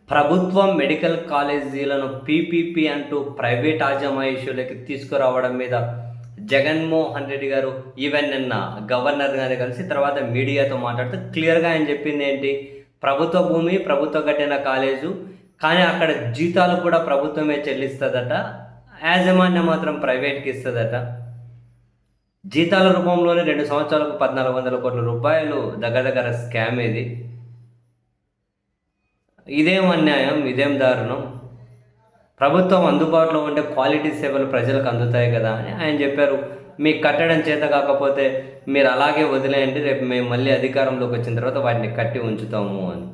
ప్రభుత్వం medical కాలేజీలను PPP అంటూ private ఆజమాయిషులకి తీసుకురావడం మీద జగన్మోహన్ రెడ్డి గారు ఈవెన్ నిన్న గవర్నర్ గారిని కలిసి తర్వాత మీడియాతో మాట్లాడుతూ క్లియర్గా ఆయన చెప్పింది ఏంటి, ప్రభుత్వ భూమి ప్రభుత్వ కట్టిన కాలేజు, కానీ అక్కడ జీతాలు కూడా ప్రభుత్వమే చెల్లిస్తుందట, యాజమాన్యం మాత్రం ప్రైవేట్కి ఇస్తుందట. జీతాల రూపంలోనే 2 సంవత్సరాలకు 1,400 కోట్ల రూపాయలు దగ్గర స్కామ్ ఇది. ఇదేం అన్యాయం, ఇదేం దారుణం. ప్రభుత్వం అందుబాటులో ఉంటే క్వాలిటీ సేవలు ప్రజలకు అందుతాయి కదా అని ఆయన చెప్పారు. మీకు కట్టడం చేత కాకపోతే మీరు అలాగే వదిలేయండి, రేపు మేము మళ్ళీ అధికారంలోకి వచ్చిన తర్వాత వాటిని కట్టి ఉంచుతాము అని.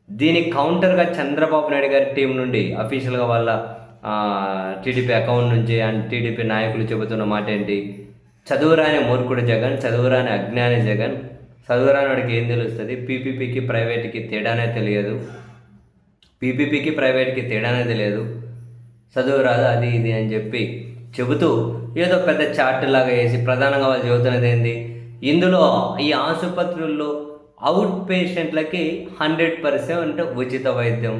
దీనికి కౌంటర్గా చంద్రబాబు నాయుడు గారి టీం నుండి అఫీషియల్గా వాళ్ళ టీడీపీ అకౌంట్ నుంచి అండ్ టీడీపీ నాయకులు చెబుతున్న మాట ఏంటి, చదువురాని మూర్ఖుడు జగన్, చదువురాని అజ్ఞాని జగన్, చదువురాని వాడికి ఏం తెలుస్తుంది, పీపీపీకి ప్రైవేట్కి తేడానే తెలియదు, పీపీపీకి ప్రైవేట్కి తేడానే తెలియదు, చదువు రాదు అది ఇది అని చెప్పి చెబుతూ ఏదో పెద్ద చార్ట్ లాగా వేసి ప్రధానంగా వాళ్ళు చెబుతున్నది ఏంది, ఇందులో ఈ ఆసుపత్రుల్లో అవుట్ పేషెంట్లకి 100% ఉచిత వైద్యం,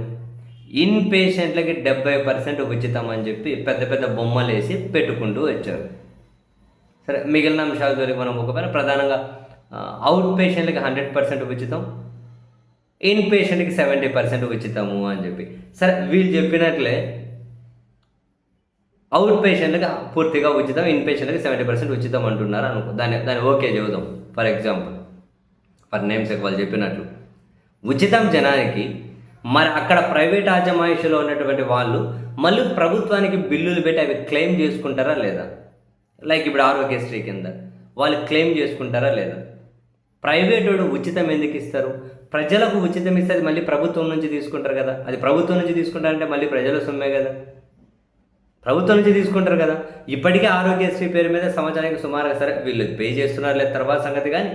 ఇన్ పేషెంట్లకి 70% ఉచితం అని చెప్పి పెద్ద పెద్ద బొమ్మలు వేసి పెట్టుకుంటూ వచ్చారు. సరే, మిగిలిన అంశాల జోలికి మనం ఒకవేళ ప్రధానంగా అవుట్ పేషెంట్లకి 100% ఉచితం, ఇన్ పేషెంట్కి 70% ఉచితము అని చెప్పి. సరే, వీళ్ళు చెప్పినట్లే అవుట్ పేషెంట్లకి పూర్తిగా ఉచితం, ఇన్ పేషెంట్లకి 70% ఉచితం అంటున్నారు అనుకో, దాన్ని ఓకే చెబుదాం. ఫర్ ఎగ్జాంపుల్, ఫర్ నేమ్స్ వాళ్ళు చెప్పినట్లు ఉచితం జనానికి, మరి అక్కడ ప్రైవేట్ ఆజమాయిషిలో ఉన్నటువంటి వాళ్ళు మళ్ళీ ప్రభుత్వానికి బిల్లులు పెట్టి అవి క్లెయిమ్ చేసుకుంటారా లేదా? లైక్ ఇప్పుడు ఆరోగ్యశ్రీ కింద వాళ్ళు క్లెయిమ్ చేసుకుంటారా లేదా? ప్రైవేటు ఉచితం ఎందుకు ఇస్తారు? ప్రజలకు ఉచితం ఇస్తే అది మళ్ళీ ప్రభుత్వం నుంచి తీసుకుంటారు కదా, అది ప్రభుత్వం నుంచి తీసుకుంటారంటే మళ్ళీ ప్రజల సొమ్మే కదా, ప్రభుత్వం నుంచి తీసుకుంటారు కదా. ఇప్పటికే ఆరోగ్యశ్రీ పేరు మీద సంవత్సరానికి సుమారుగా, సరే వీళ్ళు పే చేస్తున్నారు లేదు తర్వాత సంగతి, కానీ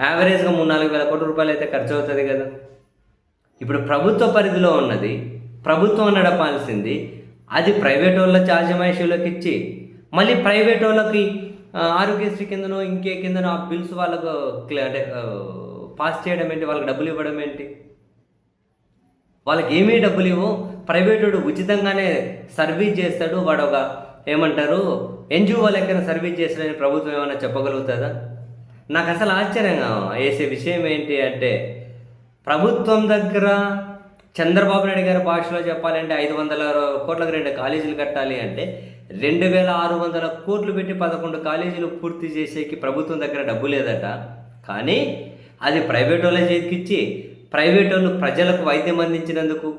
యావరేజ్గా 3-4 వేల కోట్ల రూపాయలు అయితే ఖర్చు అవుతుంది కదా. ఇప్పుడు ప్రభుత్వ పరిధిలో ఉన్నది ప్రభుత్వం నడపాల్సింది, అది ప్రైవేట్ వాళ్ళ ఆజమాయిషీలోకి ఇచ్చి మళ్ళీ ప్రైవేట్ వాళ్ళకి ఆరోగ్యశ్రీ కిందనో ఇంకే కిందనో ఆ బిల్స్ వాళ్ళకు అంటే పాస్ చేయడం ఏంటి, వాళ్ళకి డబ్బులు ఇవ్వడం ఏంటి? వాళ్ళకి ఏమీ డబ్బులు ఇవ్వు, ప్రైవేటు ఉచితంగానే సర్వీస్ చేస్తాడు, వాడు ఒక ఏమంటారు ఎన్జిఓ లెక్కన సర్వీస్ చేస్తాడని ప్రభుత్వం ఏమైనా చెప్పగలుగుతుందా? నాకు అసలు ఆశ్చర్యంగా వేసే విషయం ఏంటి అంటే, ప్రభుత్వం దగ్గర చంద్రబాబు నాయుడు గారి భాషలో చెప్పాలంటే 500 కోట్లకు 2 కాలేజీలు కట్టాలి అంటే 2,600 కోట్లు పెట్టి 11 కాలేజీలు పూర్తి చేసేకి ప్రభుత్వం దగ్గర డబ్బు లేదట. కానీ అది ప్రైవేట్ వాళ్ళ చేతికిచ్చి ప్రైవేట్ వాళ్ళు ప్రజలకు వైద్యం అందించినందుకు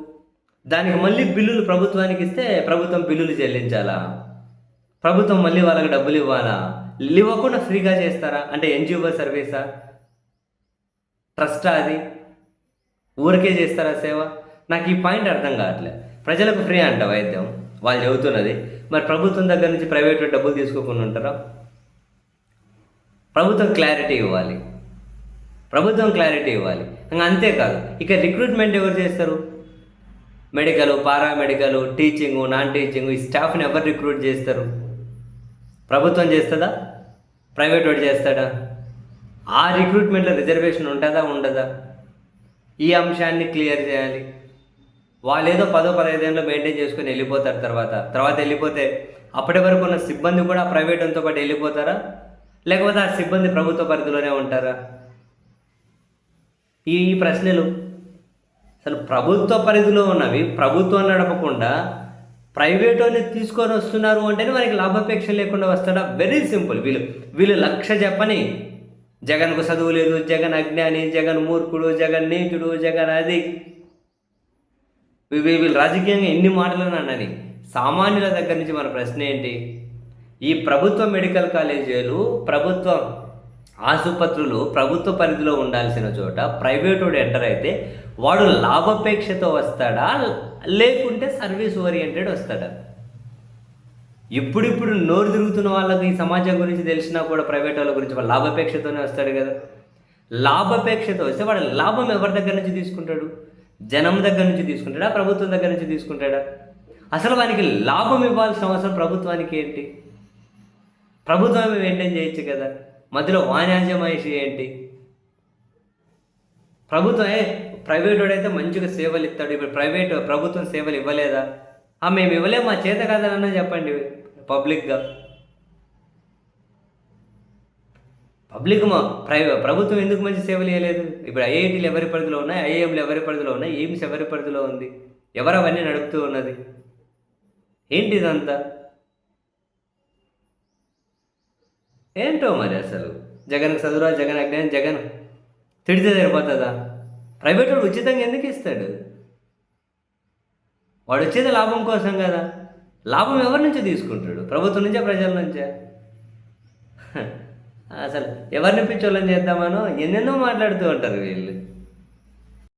దానికి మళ్ళీ బిల్లులు ప్రభుత్వానికి ఇస్తే ప్రభుత్వం బిల్లులు చెల్లించాలా? ప్రభుత్వం మళ్ళీ వాళ్ళకి డబ్బులు ఇవ్వాలా? ఇవ్వకుండా ఫ్రీగా చేస్తారా? అంటే ఎన్జిఓ సర్వీసా, ట్రస్టా, అది ఊరికే చేస్తారా సేవ? నాకు ఈ పాయింట్ అర్థం కావట్లేదు. ప్రజలకు ఫ్రీ అంట వైద్యం వాళ్ళు చెబుతున్నది, మరి ప్రభుత్వం దగ్గర నుంచి ప్రైవేట్ డబ్బులు తీసుకోకుండా ఉంటారా? ప్రభుత్వం క్లారిటీ ఇవ్వాలి, ప్రభుత్వం క్లారిటీ ఇవ్వాలి. ఇంకా అంతేకాదు, ఇక రిక్రూట్మెంట్ ఎవరు చేస్తారు? Medical, paramedical, teaching, non teaching, ఈ స్టాఫ్ని ఎవరు రిక్రూట్ చేస్తారు? ప్రభుత్వం చేస్తుందా? ప్రైవేట్ వాడు చేస్తాడా? ఆ రిక్రూట్మెంట్లో రిజర్వేషన్ ఉంటుందా ఉండదా? ఈ అంశాన్ని క్లియర్ చేయాలి. వాళ్ళు ఏదో 10-15 ఏళ్ళు మెయింటైన్ చేసుకొని వెళ్ళిపోతారు. తర్వాత వెళ్ళిపోతే అప్పటి వరకు ఉన్న సిబ్బంది కూడా ప్రైవేట్ అంతా పాటు వెళ్ళిపోతారా, లేకపోతే ఆ సిబ్బంది ప్రభుత్వ పరిధిలోనే ఉంటారా? ఈ ప్రశ్నలు అసలు ప్రభుత్వ పరిధిలో ఉన్నవి ప్రభుత్వం నడపకుండా ప్రైవేట్ని తీసుకొని వస్తున్నారు అంటేనే మనకి లాభాపేక్ష లేకుండా వస్తాడా? Very simple. వీళ్ళు లక్ష్య చెప్పని, జగన్కు చదువు లేదు, జగన్ అజ్ఞాని, జగన్ మూర్ఖుడు, జగన్ నీచుడు, జగన్ అది, వీళ్ళు రాజకీయంగా ఎన్ని మాటలు అన్నని సామాన్యుల దగ్గర నుంచి మన ప్రశ్న ఏంటి? ఈ ప్రభుత్వ మెడికల్ కాలేజీలు, ప్రభుత్వ ఆసుపత్రులు ప్రభుత్వ పరిధిలో ఉండాల్సిన చోట ప్రైవేటు ఎంటర్ అయితే వాడు లాభాపేక్షతో వస్తాడా, లేకుంటే సర్వీస్ ఓరియంటెడ్ వస్తాడా? ఇప్పుడిప్పుడు నోరు తిరుగుతున్న వాళ్ళకి ఈ సమాజం గురించి తెలిసినా కూడా ప్రైవేట్ వాళ్ళ గురించి వాడు లాభాపేక్షతోనే వస్తాడు కదా. లాభాపేక్షతో వస్తే వాడు లాభం ఎవరి దగ్గర నుంచి తీసుకుంటాడు? జనం దగ్గర నుంచి తీసుకుంటాడా, ప్రభుత్వం దగ్గర నుంచి తీసుకుంటాడా? అసలు వానికి లాభం ఇవ్వాల్సిన అవసరం ప్రభుత్వానికి ఏంటి? ప్రభుత్వమే మెయింటైన్ చేయొచ్చు కదా, మధ్యలో వాణిజ్యమహిషి ఏంటి? ప్రభుత్వమే ప్రైవేట్ వాడైతే మంచిగా సేవలు ఇస్తాడు. ఇప్పుడు ప్రభుత్వం సేవలు ఇవ్వలేదా? మేము ఇవ్వలేము, మా చేత కాదనన్నా చెప్పండి పబ్లిక్గా. ప్రభుత్వం ఎందుకు మంచి సేవలు ఇవ్వలేదు? ఇప్పుడు ఐఐటీలు ఎవరి పరిధిలో ఉన్నాయి, ఐఐఎంలు ఎవరి పరిధిలో ఉన్నాయి, ఎయిమ్స్ ఎవరి పరిధిలో ఉంది, ఎవరు అవన్నీ నడుపుతూ ఉన్నది? ఏంటి ఇదంతా? ఏంటో మరి అసలు జగన్కి చదువురా, జగన్ అజ్ఞానం, జగన్ తిడితే సరిపోతుందా? ప్రైవేట్ వాడు ఉచితంగా ఎందుకు ఇస్తాడు? వాడు వచ్చేది లాభం కోసం కదా. లాభం ఎవరి నుంచి తీసుకుంటాడు? ప్రభుత్వం నుంచే, ప్రజల నుంచే? అసలు ఎవరిని పిచ్చోళ్ళని చేద్దామనో ఎన్నెన్నో మాట్లాడుతూ ఉంటారు వీళ్ళు.